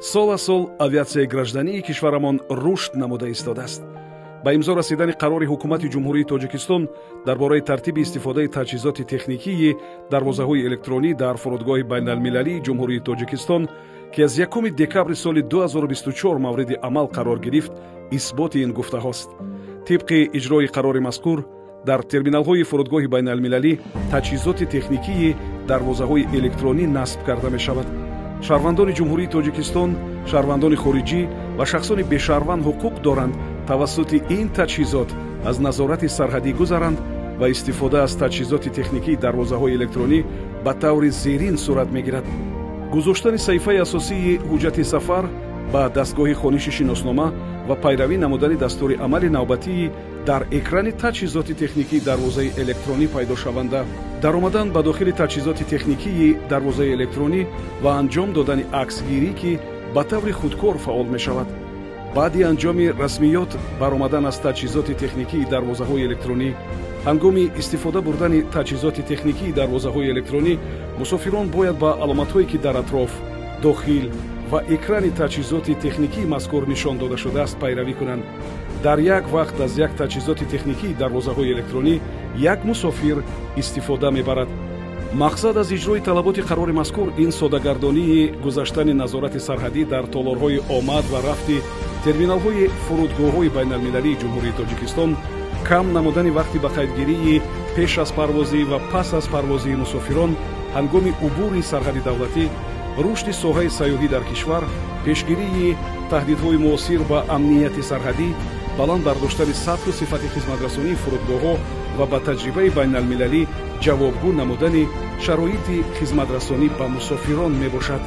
сол аз сол авиатсияи граждании кишварамон рушд намуда истодааст. ба имзо расидани қарори ҳукумати ҷумҳурии тоҷикистон дар бораи тартиби истифодаи таҷҳизоти техникии дарвозаҳои электронӣ дар фурудгоҳи байналмилалии ҷумҳурии тоҷикистон ки аз 1 декабри соли 2024 мавриди амал қарор гирифт, исботи ин гуфтаҳост. тибқи иҷрои қарори мазкур дар терминалҳои фурудгоҳи байналмилалӣ таҷҳизоти техникии дарвозаҳои электронӣ насб карда мешавад. шаҳрвандони ҷумҳурии тоҷикистон, шаҳрвандони хориҷӣ ва шахсони бешаҳрванд ҳуқуқ доранд тавассути ин таҷҳизот аз назорати сарҳадӣ гузаранд ва истифода аз таҷҳизоти техникии дарвозаҳои электронӣ ба таври зерин сурат мегирад. гузоштани саҳифаи асосии ҳуҷҷати сафар ба дастгоҳи хониши шиноснома ва пайравӣ намудани дастури амали навбатии дар экрани таҷҳизоти техникии дарвозаи электронӣ пайдошаванда, даромадан ба дохили таҷҳизоти техникии дарвозаи электронӣ ва анҷом додани аксгирӣ ки ба таври худкор фаъол мешавад. баъди анҷоми расмиёт баромадан аз таҷҳизоти техникии дарвозаҳои электронӣ, ҳангоми истифода бурдани таҷҳизоти техникии дарвозаҳои электронӣ, мусофирон бояд ба аломатҳое ки дар атроф, дохил ва экрани таҷҳизоти техникии мазкур нишон дода шудааст пайравӣ кунанд. дар як вақт аз як таҷҳизоти техникии дарвозаҳои электронӣ як мусофир истифода мебарад. мақсад аз иҷрои талаботи қарори мазкур ин содагардонии гузаштани назорати сарҳадӣ дар толорҳои омад ва рафти терминалҳои фурудгоҳҳои байналмилалии ҷумҳурии тоҷикистон, кам намудани вақти ба қайдгирии пеш аз парвозӣ ва пас аз парвозии мусофирон ҳангоми убури сарҳади давлатӣ, рушди соҳаи сайёҳӣ дар кишвар, пешгирии таҳдидҳои муосир ба амнияти сарҳадӣ, баланд бардоштани сатҳу сифати хизматрасонии фурудгоҳҳо ва ба таҷрибаи байналмилалӣ ҷавобгӯ намудани шароити хизматрасонӣ ба мусофирон мебошад.